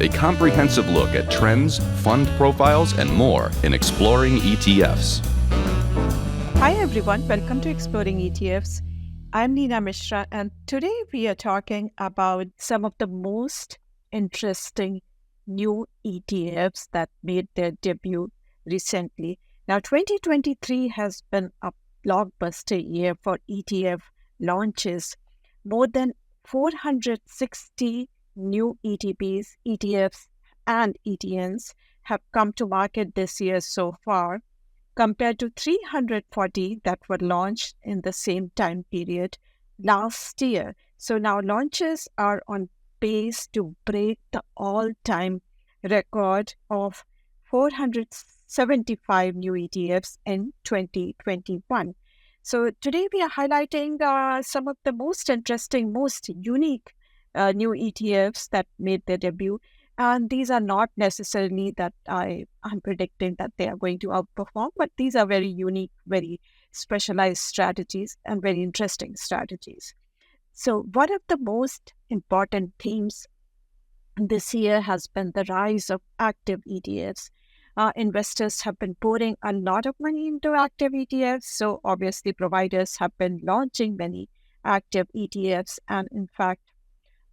a comprehensive look at trends, fund profiles, and more in Exploring ETFs. Hi everyone, welcome to Exploring ETFs. I'm Neena Mishra, and today we are talking about some of the most interesting new ETFs that made their debut recently. Now, 2023 has been a blockbuster year for ETF launches. More than 460 new ETFs, and ETNs have come to market this year so far, compared to 340 that were launched in the same time period last year. So now launches are on pace to break the all-time record of 475 new ETFs in 2021. So today we are highlighting some of the most interesting, most unique new ETFs that made their debut. And these are not necessarily that I'm predicting that they are going to outperform, but these are very unique, very specialized strategies and very interesting strategies. So one of the most important themes this year has been the rise of active ETFs. Investors have been pouring a lot of money into active ETFs. So obviously providers have been launching many active ETFs. And in fact,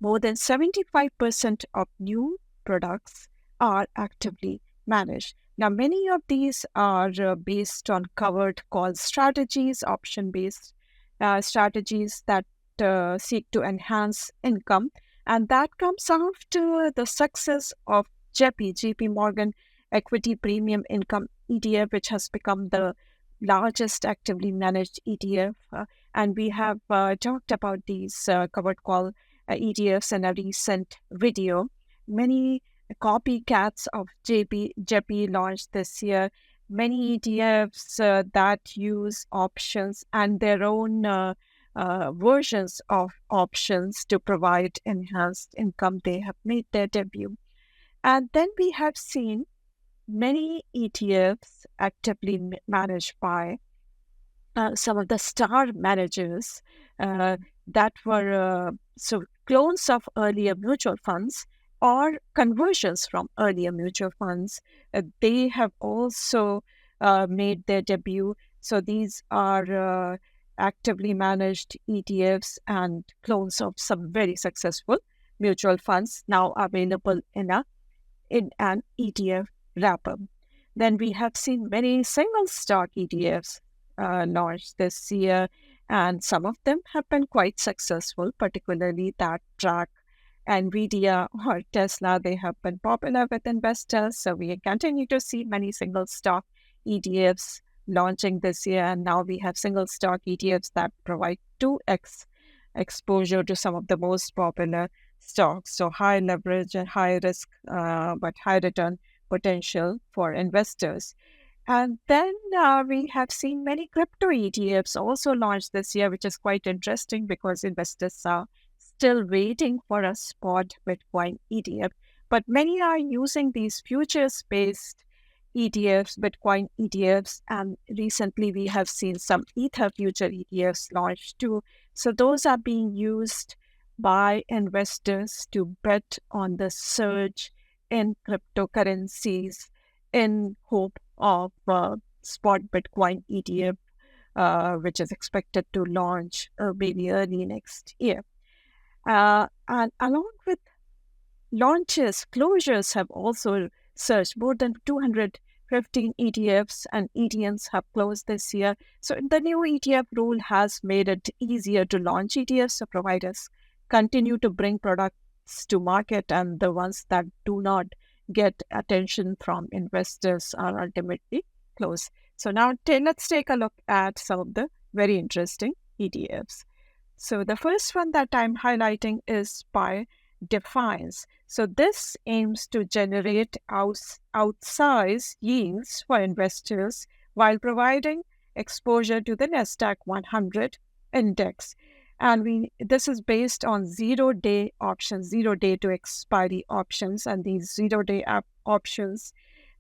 more than 75% of new products are actively managed. Now, many of these are based on covered call strategies, option-based strategies that seek to enhance income. And that comes after the success of JP Morgan Equity Premium Income ETF, which has become the largest actively managed ETF. And we have talked about these covered call ETFs in a recent video. Many copycats of JP launched this year. Many ETFs that use options and their own versions of options to provide enhanced income. They have made their debut. And then we have seen many ETFs actively managed by some of the star managers that were clones of earlier mutual funds or conversions from earlier mutual funds. They have also made their debut. So these are actively managed ETFs and clones of some very successful mutual funds now available in an ETF wrapper. Then we have seen many single stock ETFs launched this year, and some of them have been quite successful, particularly that track NVIDIA or Tesla. They have been popular with investors. So we continue to see many single stock ETFs launching this year. And now we have single stock ETFs that provide 2x exposure to some of the most popular stocks. So high leverage and high risk, but high return potential for investors. And then we have seen many crypto ETFs also launched this year, which is quite interesting because investors are still waiting for a spot Bitcoin ETF. But many are using these futures-based ETFs, Bitcoin ETFs, and recently we have seen some Ether future ETFs launched too. So those are being used by investors to bet on the surge in cryptocurrencies in hope of spot Bitcoin ETF, which is expected to launch maybe early next year. And along with launches, closures have also surged. More than 215 ETFs and ETNs have closed this year. So the new ETF rule has made it easier to launch ETFs, so providers continue to bring products to market, and the ones that do not get attention from investors are ultimately closed. So now let's take a look at some of the very interesting ETFs. So the first one that I'm highlighting is by Defiance. So this aims to generate outsized yields for investors while providing exposure to the NASDAQ 100 index. And this is based on 0-day options, 0 day to expiry options. And these 0-day options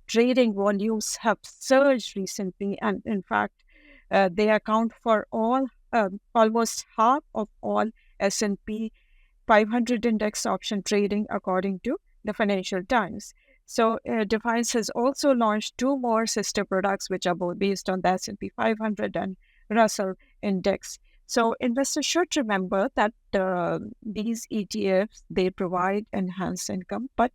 trading volumes have surged recently. And in fact, they account for almost half of all S&P 500 index option trading, according to the Financial Times. So Defiance has also launched two more sister products, which are both based on the S&P 500 and Russell Index. So investors should remember that these ETFs, they provide enhanced income, but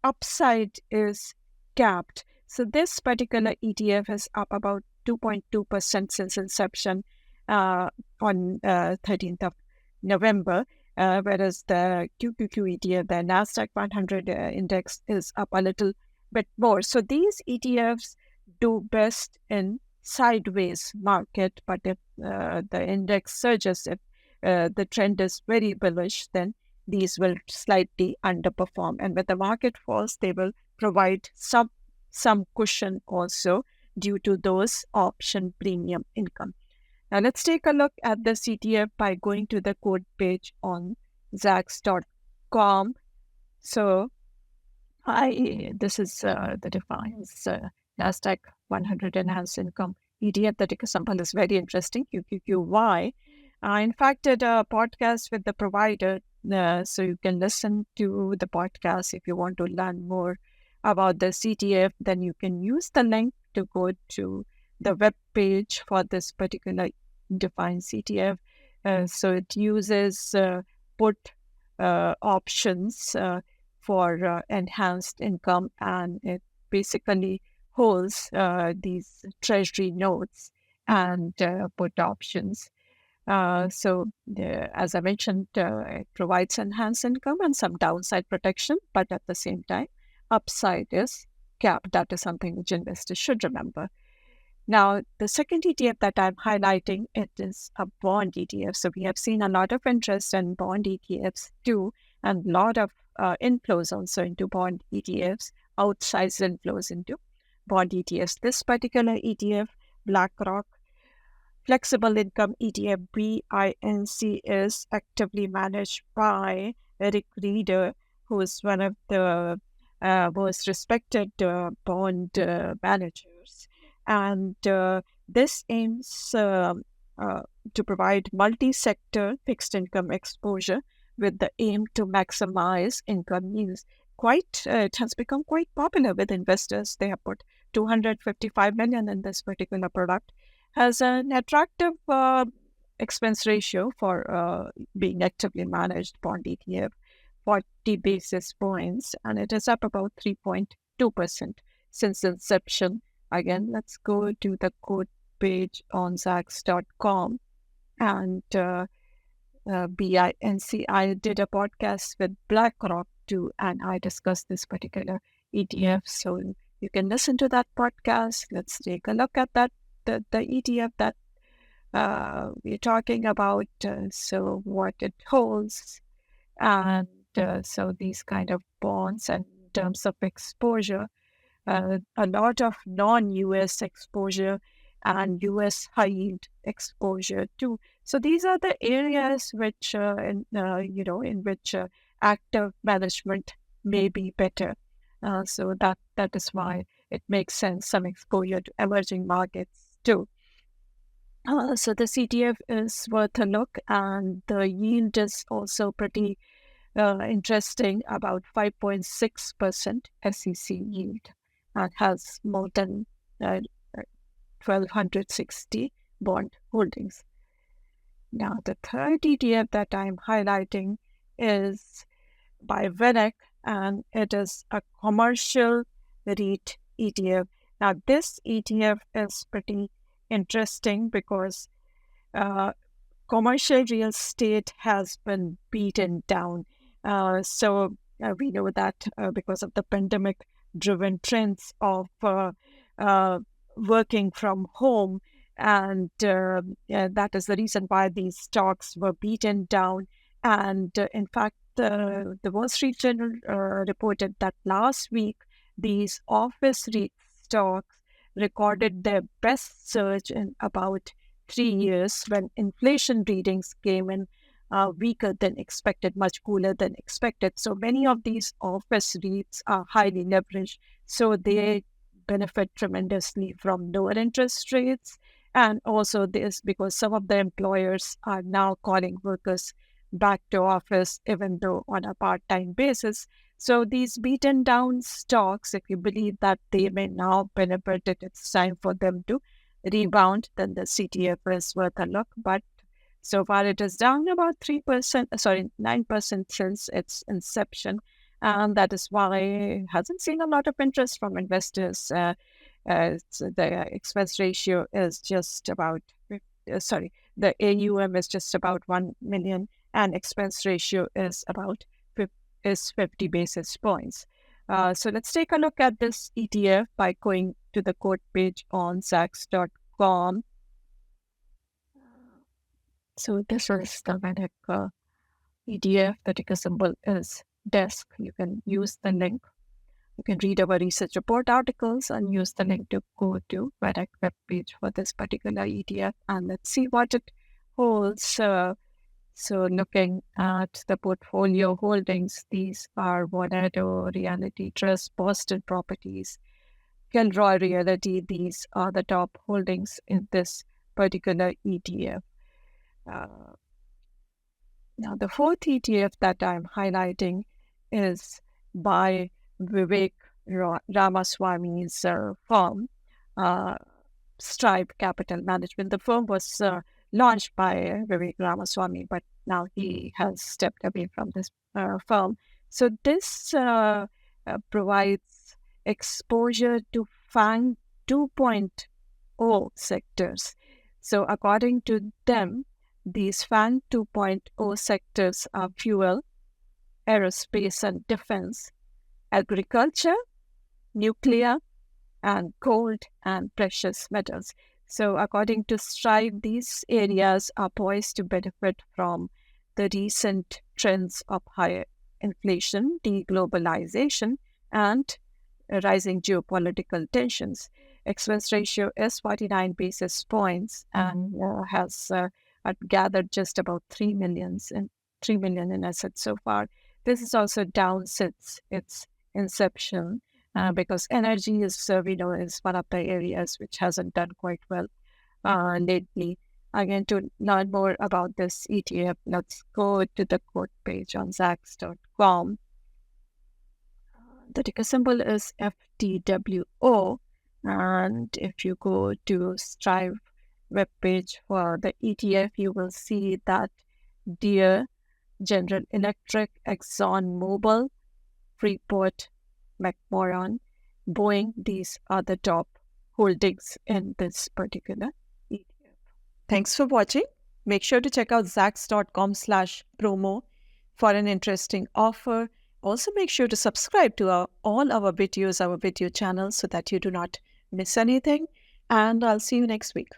upside is capped. So this particular ETF is up about 2.2% since inception on 13th of November, whereas the QQQ ETF, the NASDAQ 100 index, is up a little bit more. So these ETFs do best in sideways market, but if the index surges, if the trend is very bullish, then these will slightly underperform. And when the market falls, they will provide some cushion also due to those option premium income. Now let's take a look at the ETF by going to the code page on Zacks.com. So this is the Defiance NASDAQ 100 Enhanced Income ETF. The ticker symbol is very interesting, QQQY. I in fact did a podcast with the provider, so you can listen to the podcast if you want to learn more about the ETF. Then you can use the link to go to the web page for this particular Defiance ETF. So it uses put options for enhanced income, and it basically holds these treasury notes and put options. As I mentioned, it provides enhanced income and some downside protection, but at the same time, upside is capped. That is something which investors should remember. Now, the second ETF that I'm highlighting, it is a bond ETF. So we have seen a lot of interest in bond ETFs too, and a lot of inflows also into bond ETFs, outsized inflows into bond ETFs. This particular ETF, BlackRock Flexible Income ETF, BINC, is actively managed by Eric Reeder, who is one of the most respected bond managers. And this aims to provide multi-sector fixed income exposure with the aim to maximize income yields. It has become quite popular with investors. They have put $255 million in this particular product. Has an attractive expense ratio for being actively managed bond ETF, 40 basis points, and it is up about 3.2% since inception. Again, let's go to the code page on Zacks.com and BINC. I did a podcast with BlackRock too, and I discussed this particular ETF. So you can listen to that podcast. Let's take a look at that, the ETF that we're talking about. So what it holds, and so these kind of bonds, and in terms of exposure, a lot of non-US exposure and US high yield exposure too. So these are the areas which, in which active management may be better. So that is why it makes sense, some exposure to emerging markets too. So the ETF is worth a look, and the yield is also pretty interesting, about 5.6% SEC yield, and has more than 1,260 bond holdings. Now, the third ETF that I'm highlighting is by VNEC, and it is a commercial REIT ETF. Now, this ETF is pretty interesting because commercial real estate has been beaten down. So we know that because of the pandemic-driven trends of working from home, and that is the reason why these stocks were beaten down. And in fact, the Wall Street Journal reported that last week, these office REIT stocks recorded their best surge in about 3 years, when inflation readings came in weaker than expected, much cooler than expected. So many of these office REITs are highly leveraged, so they benefit tremendously from lower interest rates. And also this because some of the employers are now calling workers back to office, even though on a part-time basis. So these beaten down stocks, if you believe that they may now benefit, it's time for them to rebound, then the CTF is worth a look. But so far it is down about 9% since its inception. And that is why it hasn't seen a lot of interest from investors. So the expense ratio is just about, the AUM is just about 1 million and expense ratio is about 50 basis points. So let's take a look at this ETF by going to the quote page on Zacks.com. So this is the VanEck ETF. The ticker symbol is DESK. You can use the link. You can read our research report articles and use the link to go to VanEck web page for this particular ETF. And let's see what it holds. So looking at the portfolio holdings, these are Vornado, Reality Trust, Boston Properties, Kilroy Realty. These are the top holdings in this particular ETF. Now, the fourth ETF that I'm highlighting is by Vivek Ramaswamy's firm, Strive Capital Management. The firm was launched by Vivek Ramaswamy, but now he has stepped away from this firm. So this provides exposure to FANG 2.0 sectors. So according to them, these FANG 2.0 sectors are fuel, aerospace and defense, agriculture, nuclear, and gold and precious metals. So according to Strive, these areas are poised to benefit from the recent trends of higher inflation, deglobalization, and rising geopolitical tensions. Expense ratio is 49 basis points and has gathered just about 3 million in assets so far. This is also down since its inception because energy is one of the areas which hasn't done quite well lately. Again, to learn more about this ETF, let's go to the quote page on Zacks.com. The ticker symbol is FTWO. And if you go to Strive webpage for the ETF, you will see that Deere, General Electric, ExxonMobil, Freeport, McMoran, Boeing, these are the top holdings in this particular ETF. Thanks for watching. Make sure to check out Zacks.com/promo for an interesting offer. Also, make sure to subscribe to all our videos, our video channels, so that you do not miss anything. And I'll see you next week.